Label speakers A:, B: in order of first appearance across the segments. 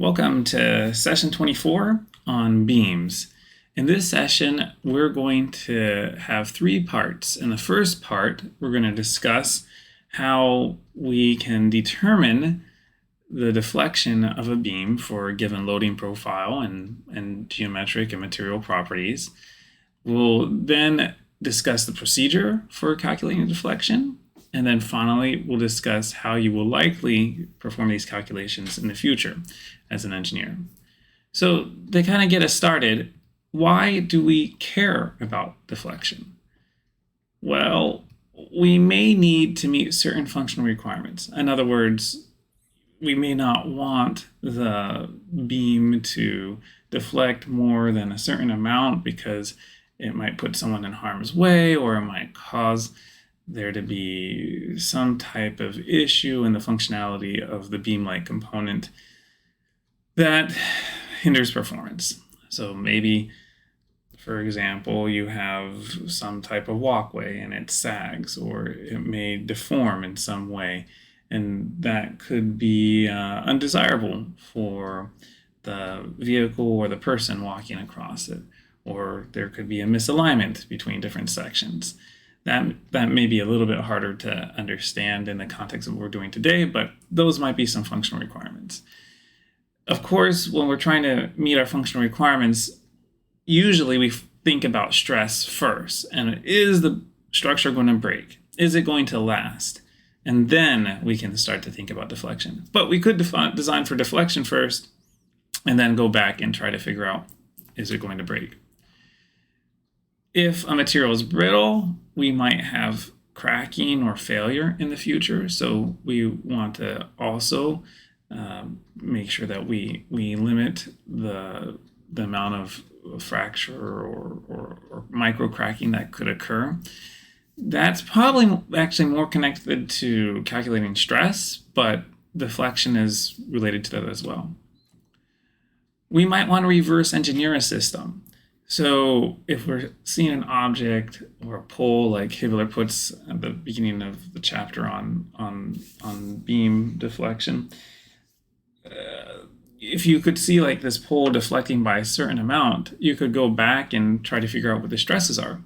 A: Welcome to session 24 on beams. In this session, we're going to have three parts. In the first part, we're going to discuss how we can determine the deflection of a beam for a given loading profile and geometric and material properties. We'll then discuss the procedure for calculating deflection. And then finally, we'll discuss how you will likely perform these calculations in the future as an engineer. So to kind of get us started, why do we care about deflection? Well, we may need to meet certain functional requirements. In other words, we may not want the beam to deflect more than a certain amount because it might put someone in harm's way, or it might cause there to be some type of issue in the functionality of the beam-like component that hinders performance. So maybe, for example, you have some type of walkway and it sags, or it may deform in some way, and that could be undesirable for the vehicle or the person walking across it, or there could be a misalignment between different sections. That may be a little bit harder to understand in the context of what we're doing today, but those might be some functional requirements. Of course, when we're trying to meet our functional requirements, usually we think about stress first. And is the structure going to break? Is it going to last? And then we can start to think about deflection. But we could design for deflection first, and then go back and try to figure out, is it going to break? If a material is brittle, we might have cracking or failure in the future. So we want to also make sure that we limit the amount of fracture or micro cracking that could occur. That's probably actually more connected to calculating stress, but deflection is related to that as well. We might want to reverse engineer a system. So if we're seeing an object or a pole, like Hibbler puts at the beginning of the chapter on beam deflection, if you could see like this pole deflecting by a certain amount, you could go back and try to figure out what the stresses are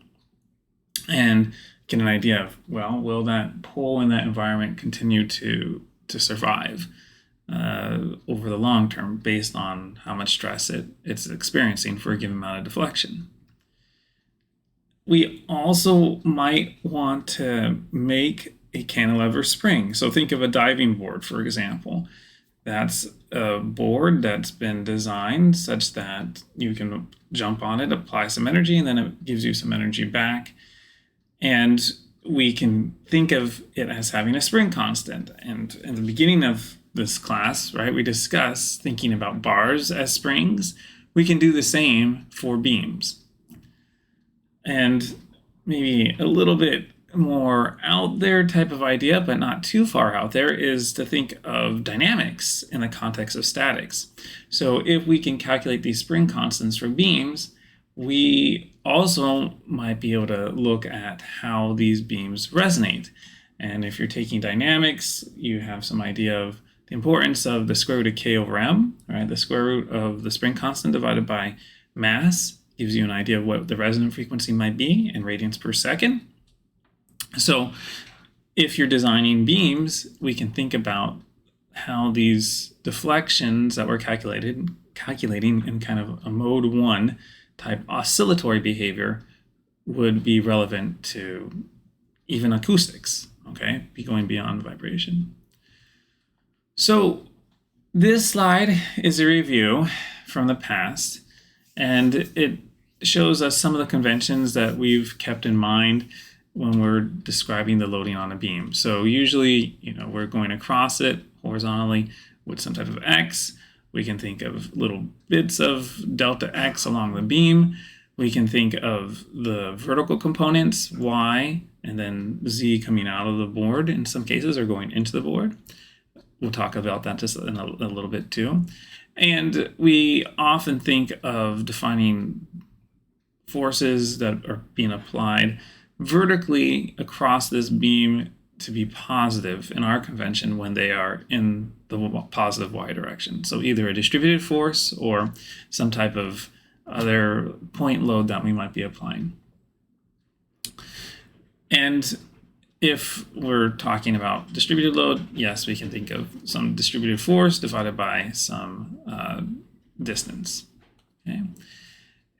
A: and get an idea of, well, will that pole in that environment continue to survive over the long term based on how much stress it's experiencing for a given amount of deflection. We also might want to make a cantilever spring. So think of a diving board, for example. That's a board that's been designed such that you can jump on it, apply some energy, and then it gives you some energy back. And we can think of it as having a spring constant. And in the beginning of this class, right, we discuss thinking about bars as springs. We can do the same for beams. And maybe a little bit more out there type of idea, but not too far out there, is to think of dynamics in the context of statics. So if we can calculate these spring constants for beams, we also might be able to look at how these beams resonate. And if you're taking dynamics, you have some idea of the importance of the square root of k over m, right? The square root of the spring constant divided by mass gives you an idea of what the resonant frequency might be in radians per second. So if you're designing beams, we can think about how these deflections that we're calculating in kind of a mode 1 type oscillatory behavior would be relevant to even acoustics, okay? Be going beyond vibration. So this slide is a review from the past, and it shows us some of the conventions that we've kept in mind when we're describing the loading on a beam. So usually, we're going across it horizontally with some type of X. We can think of little bits of delta X along the beam. We can think of the vertical components, Y, and then Z coming out of the board in some cases, or going into the board. We'll talk about that just in a little bit too. And we often think of defining forces that are being applied vertically across this beam to be positive in our convention when they are in the positive y direction. So either a distributed force or some type of other point load that we might be applying. And if we're talking about distributed load, yes, we can think of some distributed force divided by some distance. Okay.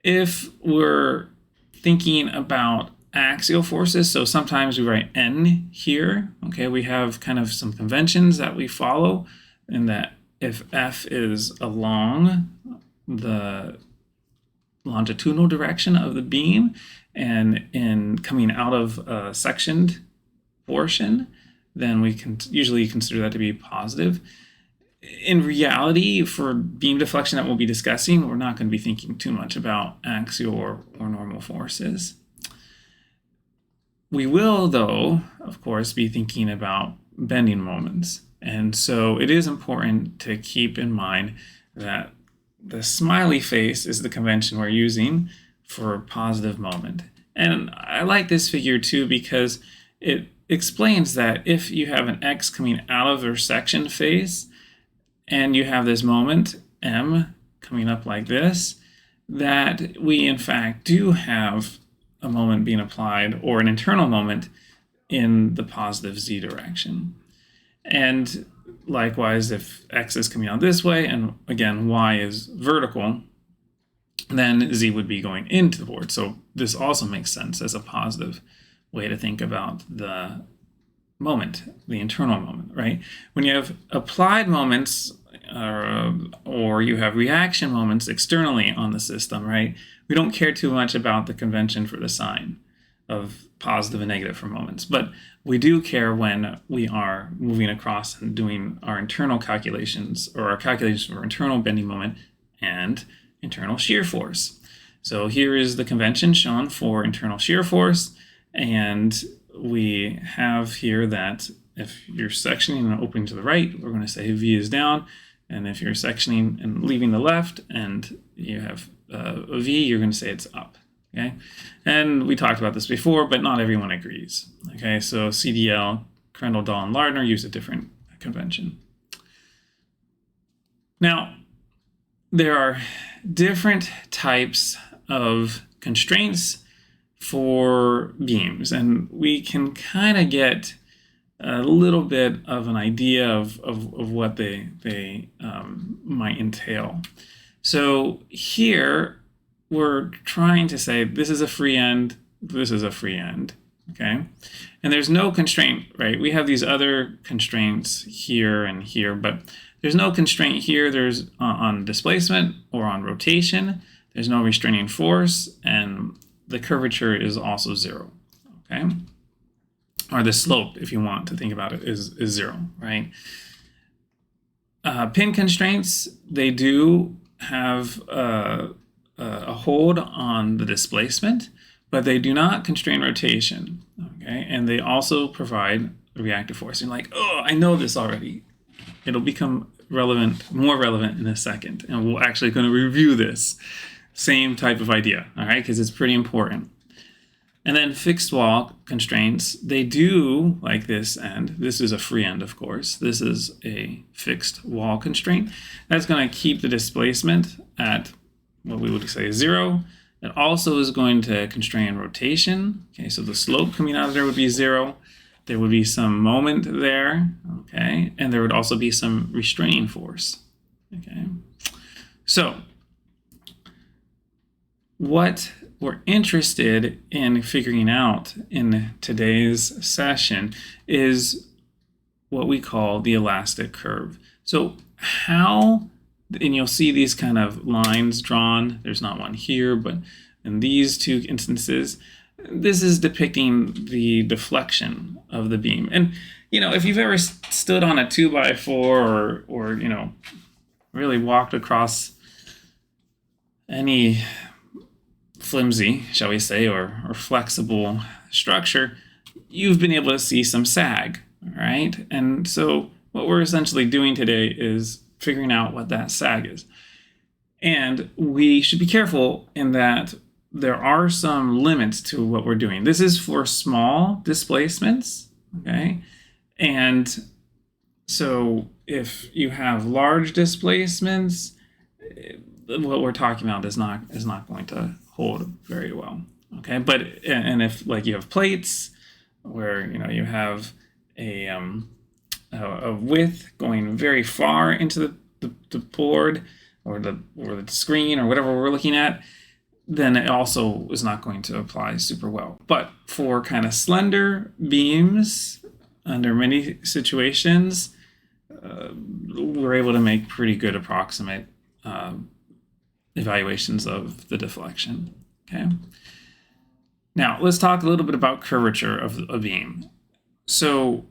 A: If we're thinking about axial forces, so sometimes we write N here. Okay, we have kind of some conventions that we follow, in that if F is along the longitudinal direction of the beam and in coming out of a sectioned portion, then we can usually consider that to be positive. In reality, for beam deflection that we'll be discussing, we're not going to be thinking too much about axial or normal forces. We will, though, of course, be thinking about bending moments. And so it is important to keep in mind that the smiley face is the convention we're using for positive moment. And I like this figure too because it explains that if you have an X coming out of your section face and you have this moment, M, coming up like this, that we in fact do have a moment being applied, or an internal moment, in the positive Z direction. And likewise, if X is coming out this way, and again, Y is vertical, then Z would be going into the board. So this also makes sense as a positive way to think about the moment, the internal moment, right? When you have applied moments or you have reaction moments externally on the system, right? We don't care too much about the convention for the sign of positive and negative for moments, but we do care when we are moving across and doing our internal calculations, or our calculations for internal bending moment and internal shear force. So here is the convention shown for internal shear force, and we have here that if you're sectioning and opening to the right, we're going to say V is down, and if you're sectioning and leaving the left and you have a V, you're going to say it's up. Okay, and we talked about this before, but not everyone agrees. Okay, so CDL, Crandall, Dahl, and Lardner use a different convention. Now, there are different types of constraints for beams, and we can kind of get a little bit of an idea of what they might entail. So here we're trying to say this is a free end, this is a free end, okay? And there's no constraint, right? We have these other constraints here and here, but there's no constraint here. There's on displacement or on rotation. There's no restraining force, and the curvature is also zero, okay? Or the slope, if you want to think about it, is zero, right? Pin constraints, they do have a hold on the displacement, but they do not constrain rotation, okay? And they also provide reactive force. You're like, oh, I know this already. It'll become relevant, more relevant in a second, and we're actually going to review this same type of idea, all right? Because it's pretty important. And then fixed wall constraints, they do like this end. This is a free end, of course. This is a fixed wall constraint. That's going to keep the displacement at what we would say 0. It also is going to constrain rotation. Okay, so the slope coming out of there would be 0. There would be some moment there, okay? And there would also be some restraining force, okay? So what we're interested in figuring out in today's session is what we call the elastic curve. So how, and you'll see these kind of lines drawn. There's not one here, but in these two instances, this is depicting the deflection of the beam. And, you know, if you've ever stood on a 2x4 or you know, really walked across any flimsy, shall we say, or flexible structure, you've been able to see some sag, right? And so what we're essentially doing today is figuring out what that sag is. And we should be careful in that there are some limits to what we're doing. This is for small displacements, okay? And so if you have large displacements, what we're talking about is not going to hold very well, okay? But and if like you have plates where you have a width going very far into the board or the screen or whatever we're looking at, then it also is not going to apply super well. But for kind of slender beams under many situations, we're able to make pretty good approximate evaluations of the deflection. Okay. Now let's talk a little bit about curvature of a beam. So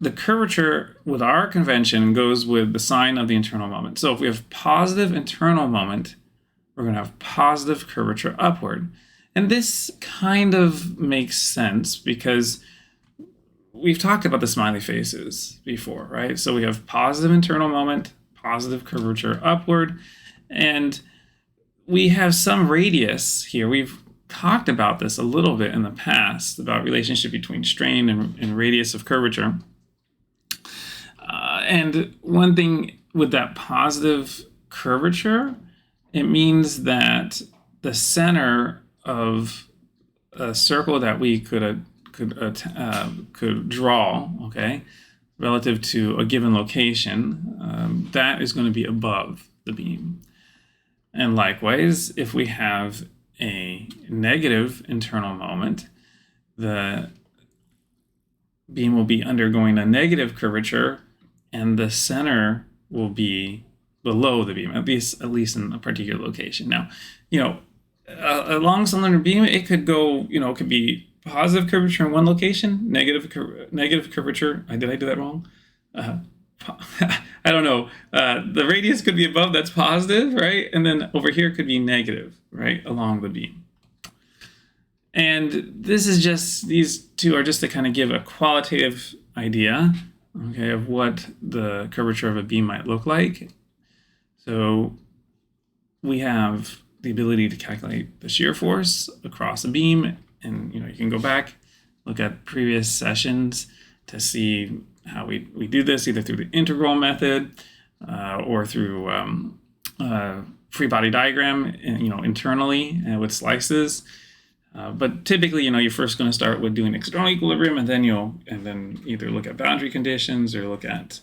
A: the curvature with our convention goes with the sign of the internal moment. So if we have positive internal moment, we're going to have positive curvature upward. And this kind of makes sense because we've talked about the smiley faces before, right? So we have positive internal moment, positive curvature upward, and we have some radius here. We've talked about this a little bit in the past about relationship between strain and radius of curvature. And one thing with that positive curvature, it means that the center of a circle that we could draw, okay, relative to a given location, that is going to be above the beam. And likewise, if we have a negative internal moment, the beam will be undergoing a negative curvature, and the center will be below the beam, at least in a particular location. Now, a long cylinder beam, it could go, it could be positive curvature in one location, negative curvature. Did I do that wrong? I don't know. The radius could be above, that's positive, right? And then over here could be negative, right, along the beam. And this is just, these two are just to kind of give a qualitative idea, okay, of what the curvature of a beam might look like. So we have the ability to calculate the shear force across a beam, and you can go back, look at previous sessions to see how we do this, either through the integral method or through free body diagram, internally with slices. But typically, you're first going to start with doing external equilibrium, and then either look at boundary conditions or look at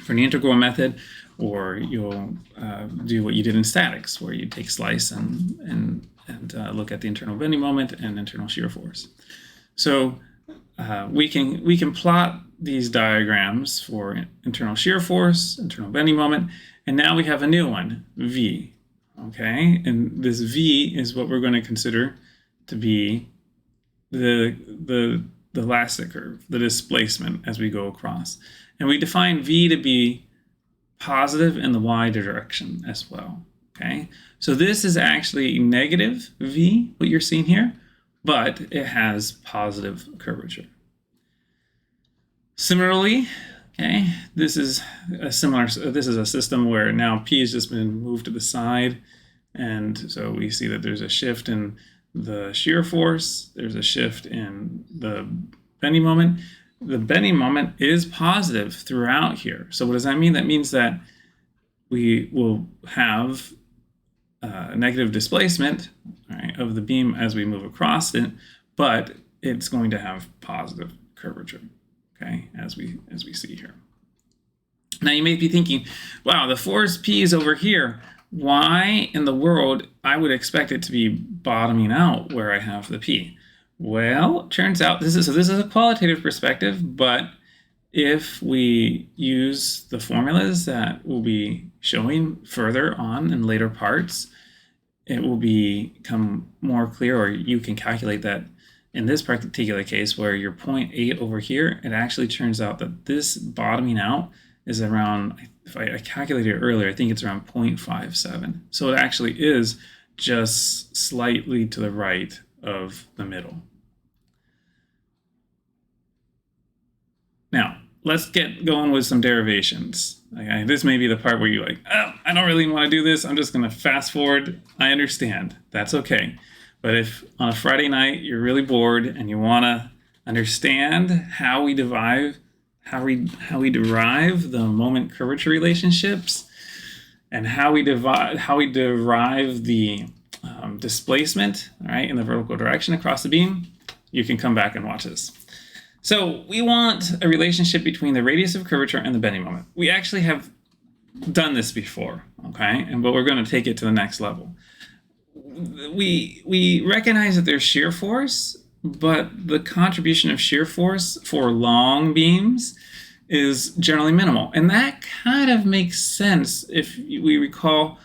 A: for the integral method, or you'll do what you did in statics, where you take slice and look at the internal bending moment and internal shear force. So we can plot these diagrams for internal shear force, internal bending moment, and now we have a new one, V. Okay, and this V is what we're going to consider to be the elastic curve, the displacement as we go across. And we define V to be positive in the y direction as well. Okay, so this is actually negative V, what you're seeing here, but it has positive curvature. Similarly, okay, this is a system where now P has just been moved to the side, and so we see that there's a shift in the shear force, there's a shift in the bending moment. The bending moment is positive throughout here. So what does that mean? That means that we will have negative displacement, right, of the beam as we move across it, but it's going to have positive curvature, okay, as we see here. Now you may be thinking, wow, the force P is over here. Why in the world I would expect it to be bottoming out where I have the P? Well, it turns out this is a qualitative perspective, but if we use the formulas that we'll be showing further on in later parts, it will become more clear, or you can calculate that in this particular case where your 0.8 over here, it actually turns out that this bottoming out is around, if I calculated it earlier, I think it's around 0.57. So it actually is just slightly to the right of the middle. Now, let's get going with some derivations. Okay, this may be the part where you're like, oh, I don't really want to do this. I'm just going to fast forward. I understand. That's okay. But if on a Friday night you're really bored and you want to understand how we derive the moment curvature relationships, and how we derive the displacement, right, in the vertical direction across the beam, you can come back and watch this. So we want a relationship between the radius of curvature and the bending moment. We actually have done this before, okay, but we're going to take it to the next level. We recognize that there's shear force, but the contribution of shear force for long beams is generally minimal. And that kind of makes sense if we recall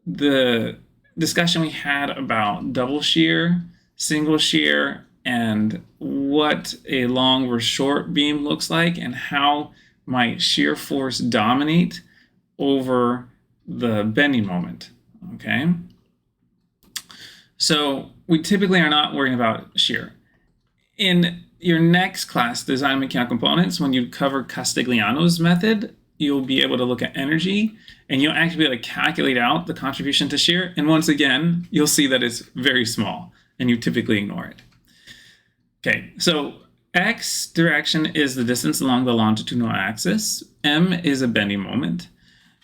A: the discussion we had about double shear, single shear, and what a long versus short beam looks like, and how might shear force dominate over the bending moment, okay? So we typically are not worrying about shear. In your next class, design mechanical components, when you cover Castigliano's method, you'll be able to look at energy, and you'll actually be able to calculate out the contribution to shear. And once again, you'll see that it's very small, and you typically ignore it. Okay, so x direction is the distance along the longitudinal axis. M is a bending moment.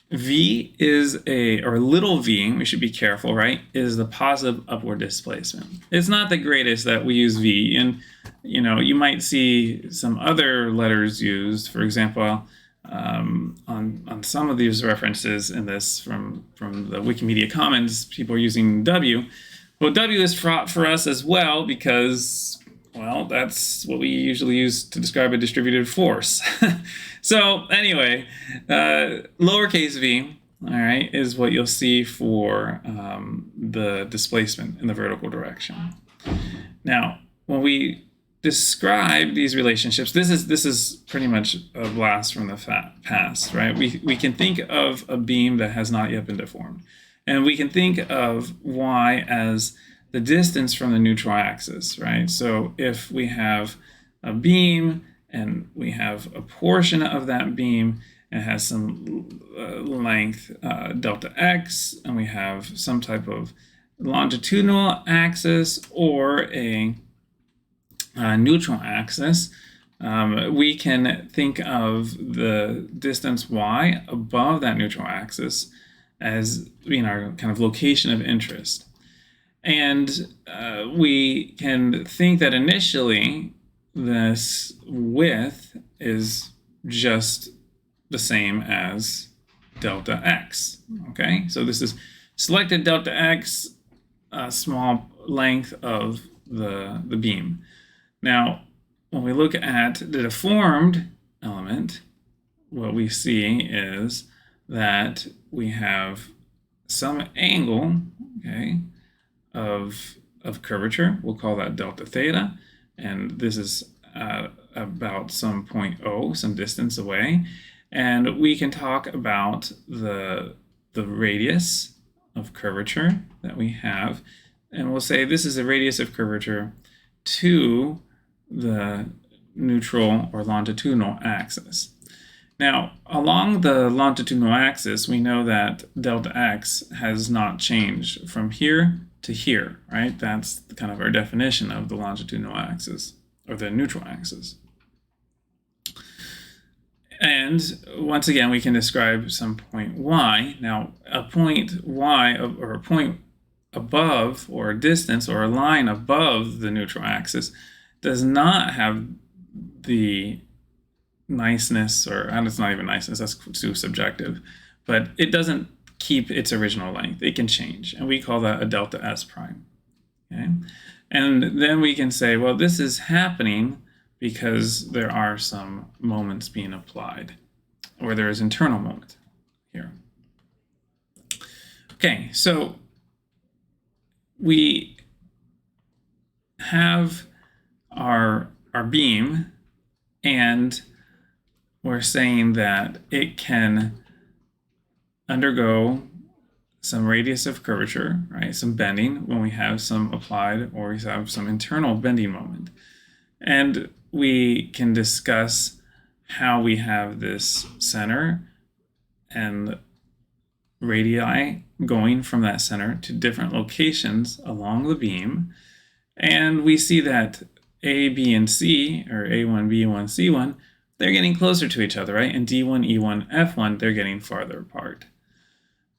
A: V is or little v, we should be careful, right, is the positive upward displacement. It's not the greatest that we use v, and you might see some other letters used. For example, on some of these references in this from the Wikimedia Commons, people are using w. Well, w is fraught for us as well because, well, that's what we usually use to describe a distributed force. So anyway, lowercase v, all right, is what you'll see for the displacement in the vertical direction. Now, when we describe these relationships, this is pretty much a blast from the past, right? We can think of a beam that has not yet been deformed, and we can think of y as the distance from the neutral axis, right? So if we have a beam and we have a portion of that beam and it has some length delta x, and we have some type of longitudinal axis or a neutral axis, we can think of the distance y above that neutral axis as being our kind of location of interest. And we can think that initially this width is just the same as delta x, okay? So this is selected delta x, small length of the beam. Now, when we look at the deformed element, what we see is that we have some angle, okay, of curvature. We'll call that delta theta, and this is about some point O, some distance away. And we can talk about the radius of curvature that we have, and we'll say this is the radius of curvature to the neutral or longitudinal axis. Now, along the longitudinal axis, we know that delta x has not changed from here to here, right? That's kind of our definition of the longitudinal axis, or the neutral axis. And once again, we can describe some point y. Now, a point y, or a point above, or a distance, or a line above the neutral axis, does not have the niceness, or it's not even niceness, that's too subjective, but it doesn't keep its original length. It can change, and we call that a delta s prime. Okay? And then we can say, well, this is happening because there are some moments being applied, or there is internal moment here. Okay, so we have our beam, and we're saying that it can undergo some radius of curvature, right? Some bending when we have some applied, or we have some internal bending moment. And we can discuss how we have this center and radii going from that center to different locations along the beam. And we see that A, B, and C, or A1, B1, C1, they're getting closer to each other, right? And D1, E1, F1, they're getting farther apart.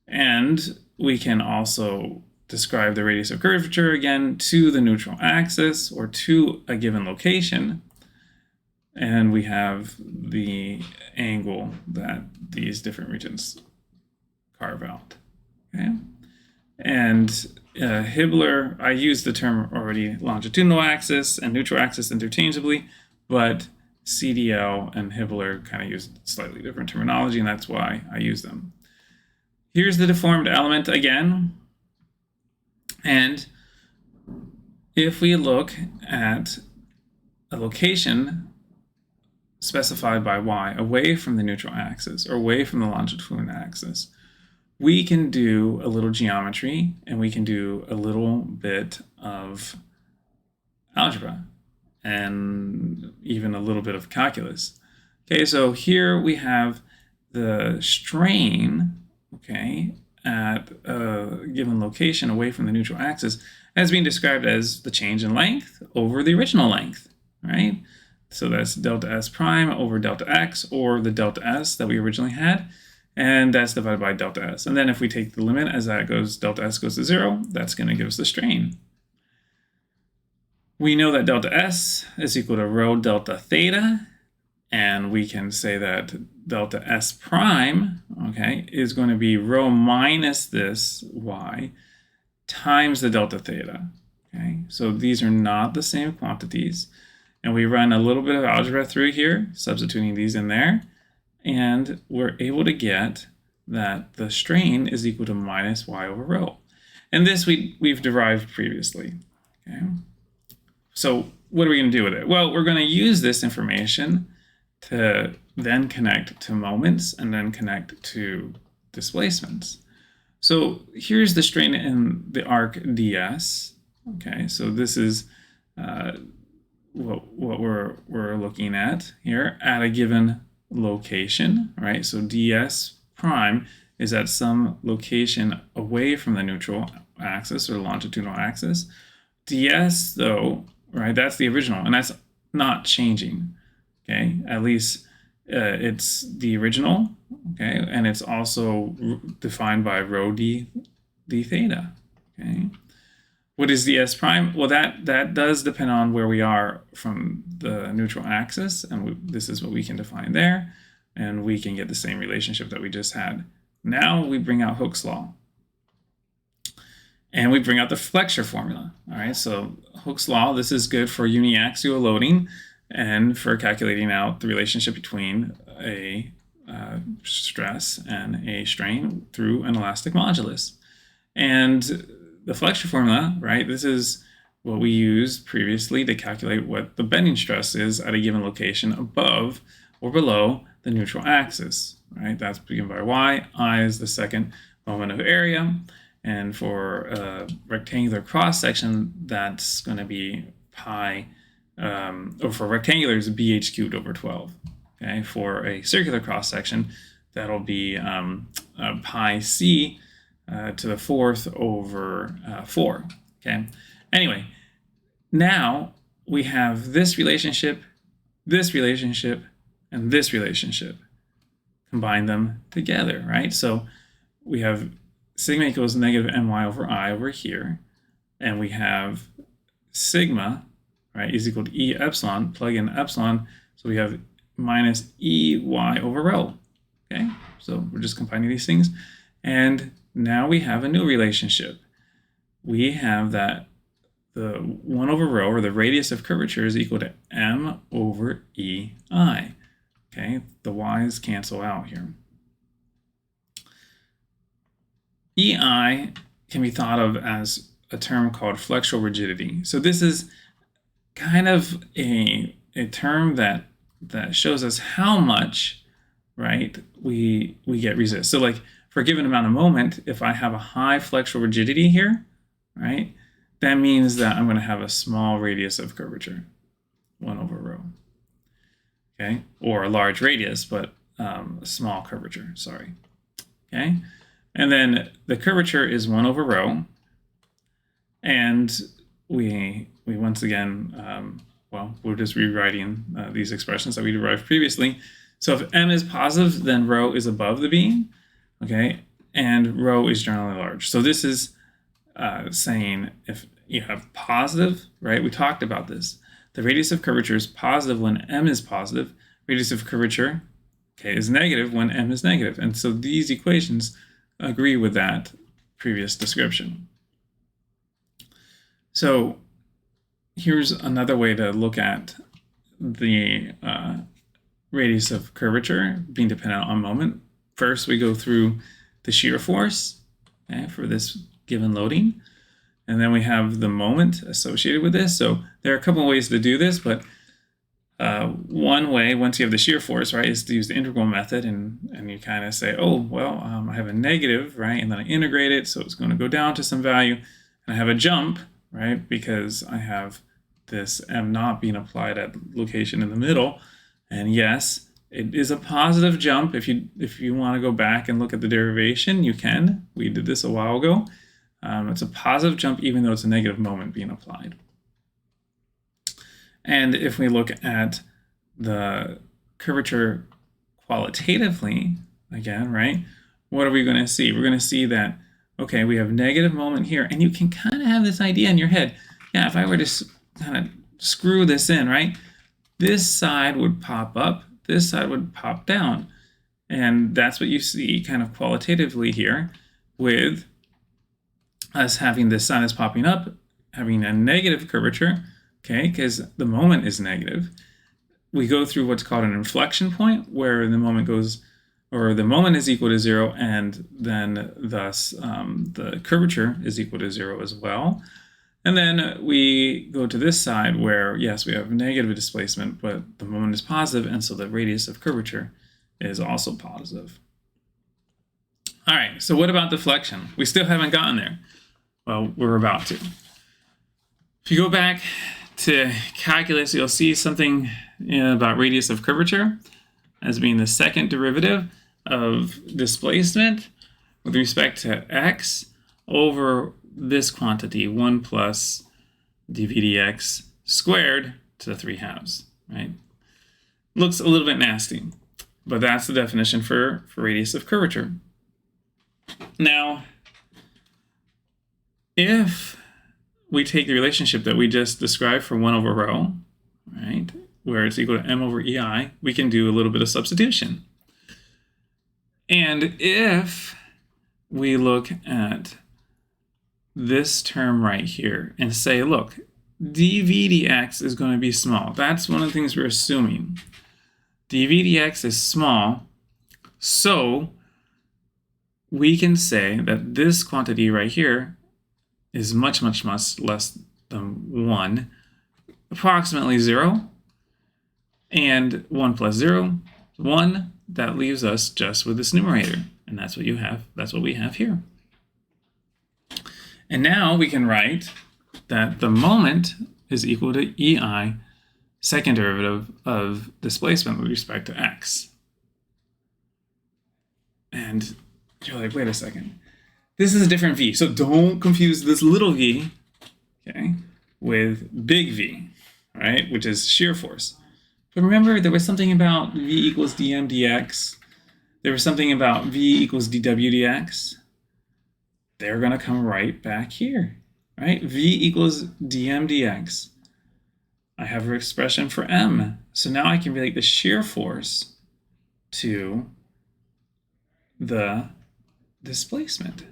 A: And we can also describe the radius of curvature again to the neutral axis or to a given location. And we have the angle that these different regions carve out. Okay? And Hibbler, I used the term already, longitudinal axis and neutral axis interchangeably, but CDL and Hibbler kind of use slightly different terminology, and that's why I use them. Here's the deformed element again. And if we look at a location specified by y away from the neutral axis or away from the longitudinal axis, we can do a little geometry and we can do a little bit of algebra and even a little bit of calculus. Okay, so here we have the strain, okay, at a given location away from the neutral axis as being described as the change in length over the original length, right? So that's delta S prime over delta X, or the delta S that we originally had, and that's divided by delta S. And then if we take the limit as that goes, delta S goes to 0, that's going to give us the strain. We know that delta S is equal to rho delta theta, and we can say that delta S prime, okay, is going to be rho minus this y times the delta theta, okay? So these are not the same quantities. And we run a little bit of algebra through here, substituting these in there, and we're able to get that the strain is equal to minus y over rho. And this we've derived previously, okay? So what are we going to do with it? Well, we're going to use this information to then connect to moments and then connect to displacements. So here's the strain in the arc ds. Okay, so this is what we're looking at here at a given location, right? So ds prime is at some location away from the neutral axis or longitudinal axis. ds, though, right, that's the original, and that's not changing, okay? At least it's the original, okay? And it's also defined by rho d theta, okay? What is the S prime? Well, that does depend on where we are from the neutral axis, and this is what we can define there, and we can get the same relationship that we just had. Now we bring out Hooke's law, and we bring out the flexure formula. All right, so Hooke's law, this is good for uniaxial loading and for calculating out the relationship between a stress and a strain through an elastic modulus. And the flexure formula, right, this is what we used previously to calculate what the bending stress is at a given location above or below the neutral axis, right? That's given by y. I is the second moment of area. And for a rectangular cross-section, that's going to be pi, or for rectangulars, bh cubed over 12. Okay, for a circular cross-section, that'll be pi c to the fourth over 4. Okay. Anyway, now we have this relationship, and this relationship. Combine them together, right? So we have sigma equals negative my over I over here, and we have sigma, right, is equal to E epsilon, plug in epsilon, so we have minus EY over rho, okay? So we're just combining these things, and now we have a new relationship. We have that the 1 over rho, or the radius of curvature, is equal to m over EI, okay? The y's cancel out here. EI can be thought of as a term called flexural rigidity. So this is kind of a term that shows us how much, right, we get resist. So like for a given amount of moment, if I have a high flexural rigidity here, right, that means that I'm going to have a small radius of curvature, 1 over rho, okay, or a large radius, but a small curvature, sorry, okay. And then the curvature is 1 over rho, and we once again well, we're just rewriting these expressions that we derived previously. So if m is positive, then rho is above the beam, okay, and rho is generally large. So this is saying if you have positive, right, we talked about this. The radius of curvature is positive when m is positive. Radius of curvature, okay, is negative when m is negative. And so these equations agree with that previous description. So here's another way to look at the radius of curvature being dependent on moment. First, we go through the shear force, okay, for this given loading. And then we have the moment associated with this. So there are a couple of ways to do this, but one way, once you have the shear force, right, is to use the integral method, and you kind of say, oh, well, I have a negative, right, and then I integrate it, so it's going to go down to some value, and I have a jump, right, because I have this m naught being applied at location in the middle, and yes, it is a positive jump. If you want to go back and look at the derivation, you can. We did this a while ago. It's a positive jump even though it's a negative moment being applied. And if we look at the curvature qualitatively, again, right, what are we going to see? We're going to see that, okay, we have negative moment here, and you can kind of have this idea in your head. Yeah, if I were to kind of screw this in, right, this side would pop up, this side would pop down. And that's what you see kind of qualitatively here with us having this side is popping up, having a negative curvature, okay, because the moment is negative. We go through what's called an inflection point where the moment goes, or the moment is equal to 0, and then thus the curvature is equal to 0 as well. And then we go to this side where, yes, we have negative displacement, but the moment is positive, and so the radius of curvature is also positive. All right, so what about deflection? We still haven't gotten there. Well, we're about to. If you go back to calculus, you'll see something about radius of curvature as being the second derivative of displacement with respect to x over this quantity, 1 plus dv dx squared to the 3/2, right? Looks a little bit nasty, but that's the definition for radius of curvature. Now, if we take the relationship that we just described for 1 over rho, right, where it's equal to m over ei, we can do a little bit of substitution. And if we look at this term right here and say, look, dv dx is going to be small. That's one of the things we're assuming. dv dx is small, so we can say that this quantity right here is much, much, much less than 1, approximately 0, and 1 plus 0, 1. That leaves us just with this numerator, and that's what you have. That's what we have here. And now we can write that the moment is equal to ei, second derivative of displacement with respect to x. And you're like, wait a second. This is a different v, so don't confuse this little v, okay, with big V, right, which is shear force. But remember, there was something about v equals dm dx. There was something about v equals dw dx. They're going to come right back here, right? V equals dm dx. I have an expression for m. So now I can relate the shear force to the displacement,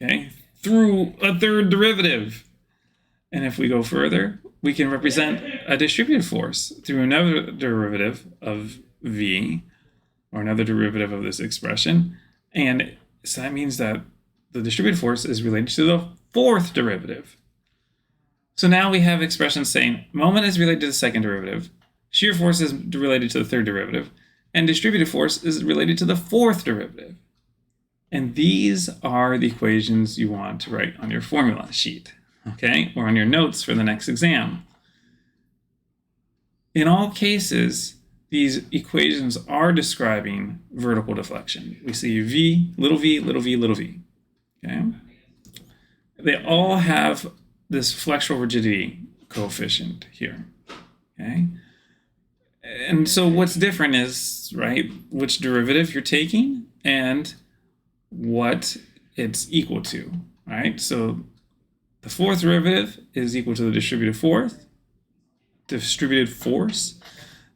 A: okay, through a third derivative. And if we go further, we can represent a distributed force through another derivative of v, or another derivative of this expression. And so that means that the distributed force is related to the fourth derivative. So now we have expressions saying moment is related to the second derivative, shear force is related to the third derivative, and distributed force is related to the fourth derivative. And these are the equations you want to write on your formula sheet, okay, or on your notes for the next exam. In all cases, these equations are describing vertical deflection. We see v, little v, little v, little v, okay? They all have this flexural rigidity coefficient here, Okay. And so what's different is, right, which derivative you're taking and what it's equal to, right? So the fourth derivative is equal to the distributed force.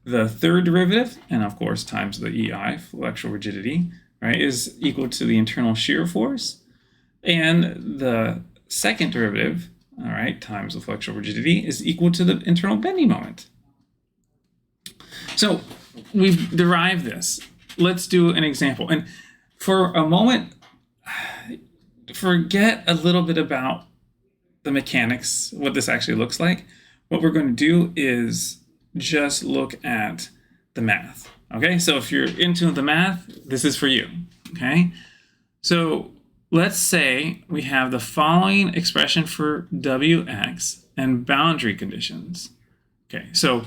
A: The third derivative, and of course times the EI, flexural rigidity, right, is equal to the internal shear force. And the second derivative, all right, times the flexural rigidity is equal to the internal bending moment. So we've derived this. Let's do an example. And for a moment, forget a little bit about the mechanics, what this actually looks like. What we're going to do is just look at the math. Okay, so if you're into the math, this is for you. Okay, so let's say we have the following expression for Wx and boundary conditions. Okay, so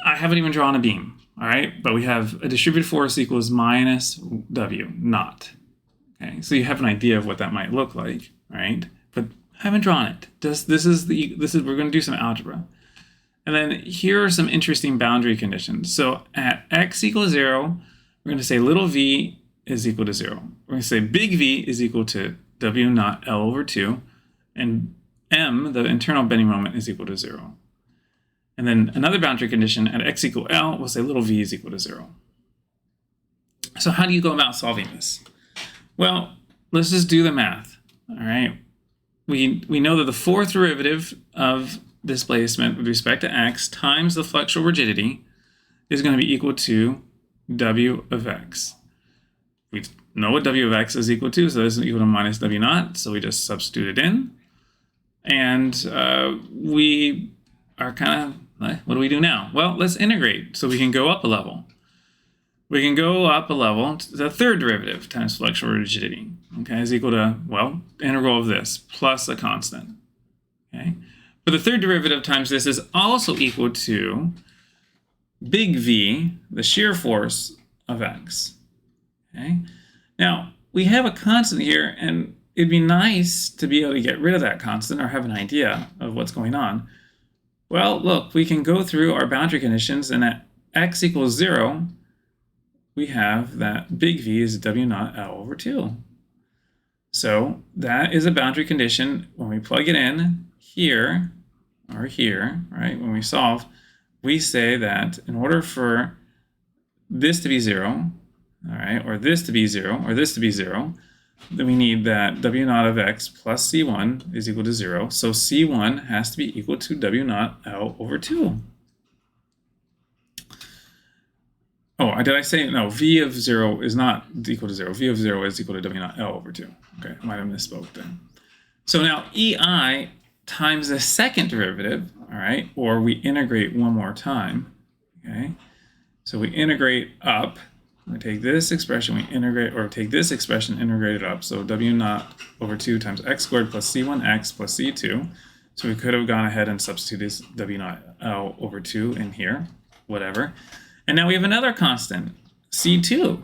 A: I haven't even drawn a beam, all right? But we have a distributed force equals minus W naught. Okay, so you have an idea of what that might look like, right? But I haven't drawn it. We're going to do some algebra. And then here are some interesting boundary conditions. So at x equals 0, we're going to say little v is equal to 0. We're going to say big V is equal to W naught L over 2, and M, the internal bending moment, is equal to 0. And then another boundary condition at x equal L, we'll say little v is equal to 0. So how do you go about solving this? Well, let's just do the math, all right? We know that the fourth derivative of displacement with respect to x times the flexural rigidity is going to be equal to W of x. We know what W of x is equal to, so this is equal to minus W naught, so we just substitute it in. And we are kind of, what do we do now? Well, let's integrate so we can go up a level. We can go up a level to the third derivative times flexural rigidity, okay, is equal to, well, integral of this plus a constant, okay? But the third derivative times this is also equal to big V, the shear force of x, okay? Now, we have a constant here, and it'd be nice to be able to get rid of that constant or have an idea of what's going on. Well, look, we can go through our boundary conditions, and at x equals 0, we have that big V is W naught L over 2. So that is a boundary condition. When we plug it in here, or here, right, when we solve, we say that in order for this to be 0, all right, or this to be 0, or this to be 0, then we need that W naught of x plus C1 is equal to 0. So C1 has to be equal to W naught L over 2. Oh, did I say, no, V of 0 is not equal to 0. V of 0 is equal to W naught L over 2. Okay, I might have misspoke there. So now EI times the second derivative, all right, or we integrate one more time, okay? So we integrate up. We take this expression, we integrate, or take this expression, integrate it up. So W naught over 2 times x squared plus C1x plus C2. So we could have gone ahead and substituted W naught L over 2 in here, whatever. And now we have another constant, C2.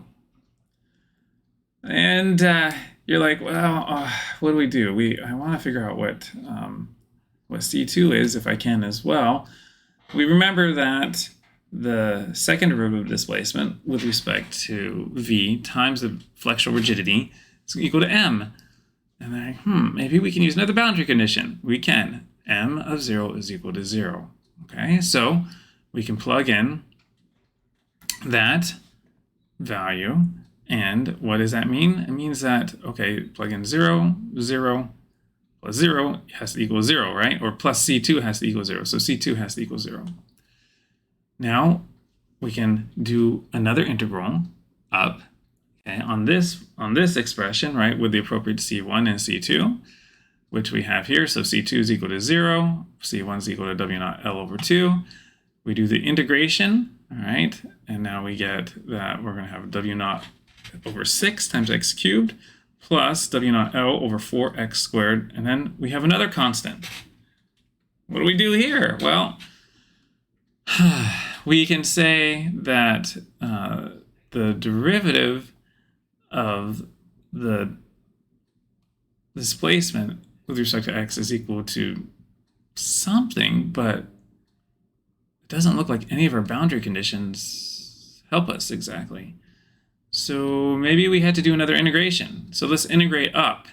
A: And you're like, well, what do we do? I want to figure out what C2 is, if I can as well. We remember that the second derivative of displacement with respect to V times the flexural rigidity is equal to M. And then, maybe we can use another boundary condition. We can. M of 0 is equal to 0. Okay, so we can plug in that value. And what does that mean? It means that, okay, plug in 0, 0, plus 0 has to equal 0, right? Or plus C2 has to equal 0. So C2 has to equal 0. Now we can do another integral up, okay, on this expression, right, with the appropriate C1 and C2, which we have here. So C2 is equal to 0, C1 is equal to W naught L over 2. We do the integration, all right, and now we get that we're going to have W naught over 6 times x cubed plus W naught L over 4x squared, and then we have another constant. What do we do here? Well, we can say that the derivative of the displacement with respect to x is equal to something, but doesn't look like any of our boundary conditions help us exactly. So maybe we had to do another integration. So let's integrate up.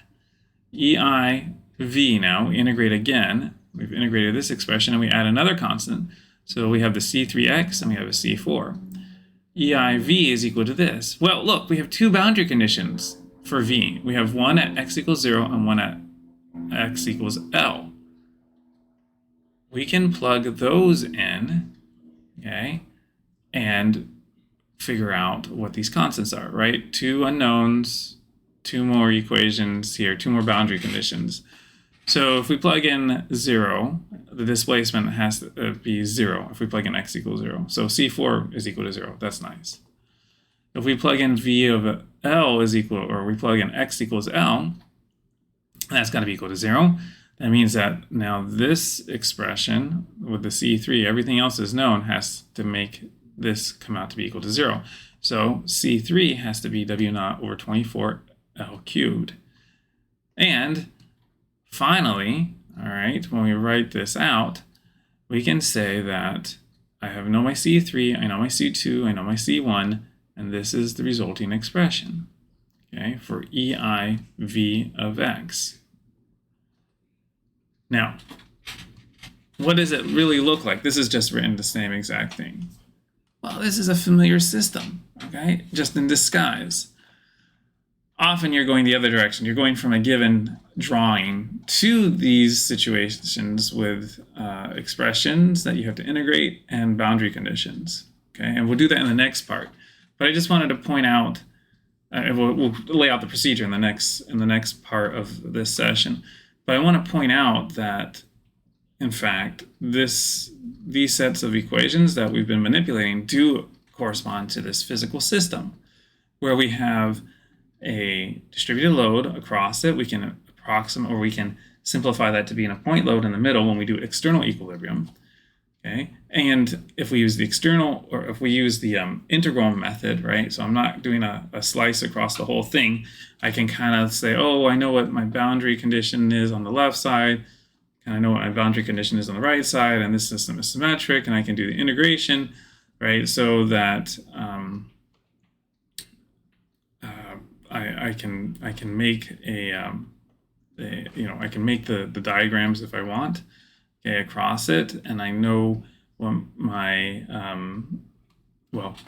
A: EIV now, we integrate again. We've integrated this expression and we add another constant. So we have the C3x and we have a C4. EIV is equal to this. Well, look, we have two boundary conditions for V. We have one at x equals 0 and one at x equals L. We can plug those in, okay, and figure out what these constants are, right? Two unknowns, two more equations here, two more boundary conditions. So if we plug in 0, the displacement has to be 0 if we plug in x equals 0. So C4 is equal to 0. That's nice. If we plug in V of L is equal, or we plug in x equals L, that's got to be equal to 0. That means that now this expression with the C3, everything else is known, has to make this come out to be equal to 0. So C3 has to be W0 over 24 L cubed. And finally, all right, when we write this out, we can say that I know my C3, I know my C2, I know my C1, and this is the resulting expression, okay, for EIV of x. Now, what does it really look like? This is just written the same exact thing. Well, this is a familiar system, okay, just in disguise. Often you're going the other direction. You're going from a given drawing to these situations with expressions that you have to integrate and boundary conditions. Okay, and we'll do that in the next part. But I just wanted to point out, we'll lay out the procedure in the next part of this session. But I want to point out that, in fact, these sets of equations that we've been manipulating do correspond to this physical system, where we have a distributed load across it. We can approximate, or we can simplify that to be in a point load in the middle when we do external equilibrium. Okay, and if we use the external, or if we use the integral method, right? So I'm not doing a slice across the whole thing. I can kind of say, oh, I know what my boundary condition is on the left side, and I know what my boundary condition is on the right side, and this system is symmetric, and I can do the integration, right? So that I can make I can make the diagrams if I want, okay, across it, and I know what my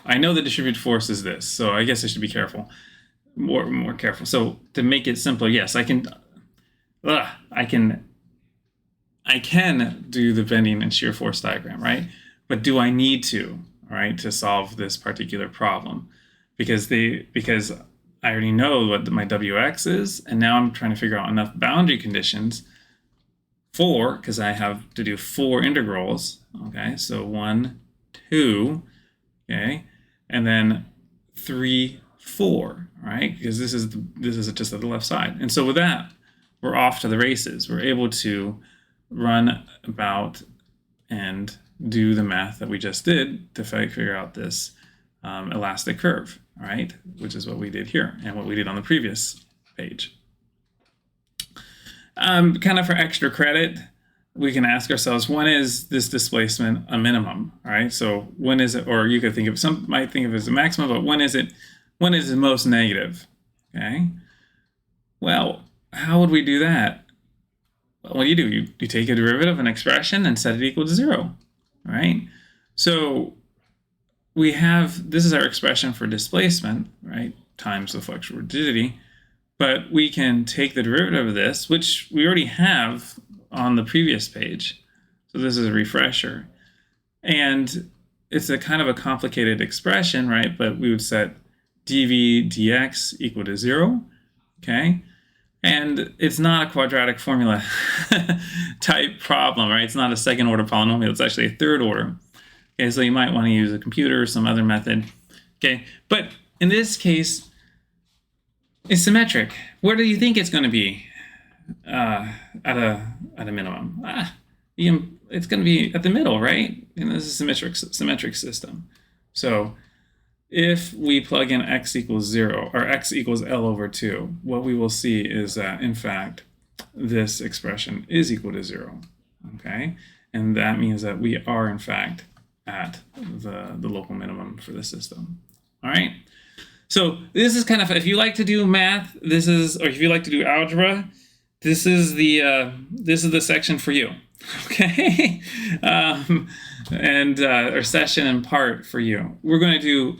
A: I know the distributed force is this, so I guess I should be careful, more careful. So to make it simpler, yes, I can do the bending and shear force diagram, right? But do I need to, all right, to solve this particular problem? Because I already know what my Wx is, and now I'm trying to figure out enough boundary conditions because I have to do 4 integrals, okay? So 1, 2, okay, and then 3, 4, right? Because this is just at the left side. And so with that, we're off to the races. We're able to run about and do the math that we just did to figure out this elastic curve, right? Which is what we did here and what we did on the previous page. Kind of for extra credit, we can ask ourselves, when is this displacement a minimum, right? So when is it, or you could think of, some might think of it as a maximum, but when is it most negative, okay? Well, how would we do that? Well, what do? You take a derivative of an expression and set it equal to 0, right? So we have, this is our expression for displacement, right, times the flexural rigidity, but we can take the derivative of this, which we already have on the previous page. So this is a refresher. And it's a kind of a complicated expression, right? But we would set dv dx equal to 0, okay? And it's not a quadratic formula type problem, right? It's not a second order polynomial, it's actually a third order. Okay, so you might want to use a computer or some other method. Okay, but in this case, it's symmetric. Where do you think it's going to be at a minimum? It's going to be at the middle, right? And this is a symmetric system. So if we plug in x equals 0, or x equals L over 2, what we will see is that, in fact, this expression is equal to 0, okay? And that means that we are, in fact, at the local minimum for the system. All right. So this is kind of, if you like to do math, or if you like to do algebra, this is the section for you. Okay. Or session and part for you. We're going to do,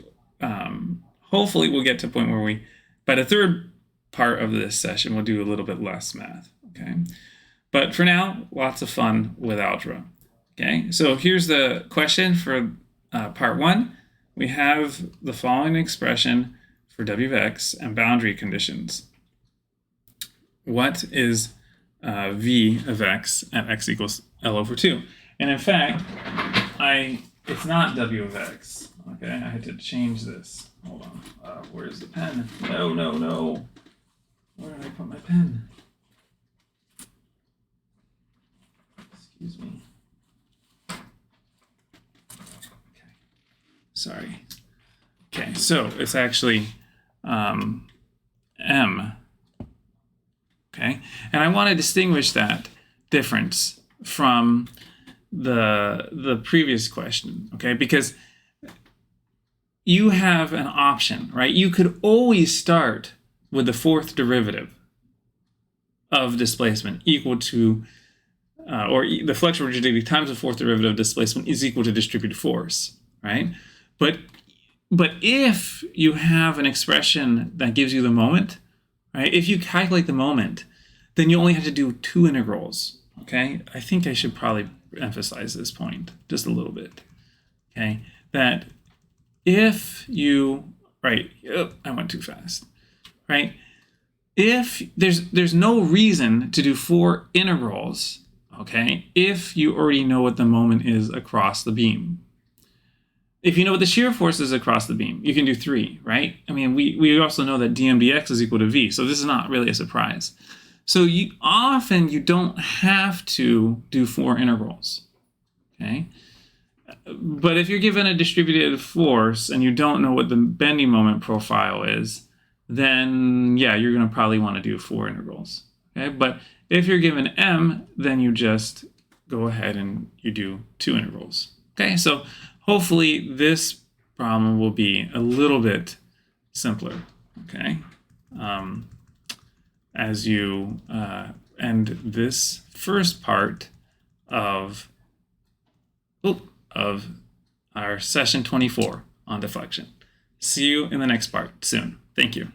A: hopefully we'll get to a point where by the third part of this session, we'll do a little bit less math. Okay. But for now, lots of fun with algebra. Okay, so here's the question for part 1. We have the following expression for w of x and boundary conditions. What is v of x at x equals L over 2? And in fact, it's not w of x. Okay, I had to change this. Hold on. Where's the pen? No. Where did I put my pen? Excuse me. Okay. Sorry. Okay, so it's actually M. Okay, and I want to distinguish that difference from the previous question. Okay, because you have an option, right? You could always start with the fourth derivative of displacement equal to or the flexural rigidity times the fourth derivative of displacement is equal to distributed force, right? But if you have an expression that gives you the moment, right? If you calculate the moment, then you only have to do 2 integrals, okay? I think I should probably emphasize this point just a little bit, okay? That if you, right, I went too fast, right? If there's no reason to do 4 integrals, okay, if you already know what the moment is across the beam. If you know what the shear force is across the beam, you can do 3, right? I mean, we also know that dm dx is equal to v, so this is not really a surprise. So you don't have to do 4 integrals, okay? But if you're given a distributed force and you don't know what the bending moment profile is, then yeah, you're going to probably want to do 4 integrals, okay? But if you're given M, then you just go ahead and you do 2 integrals. Okay, so hopefully this problem will be a little bit simpler. Okay, as you end this first part of our session 24 on deflection. See you in the next part soon. Thank you.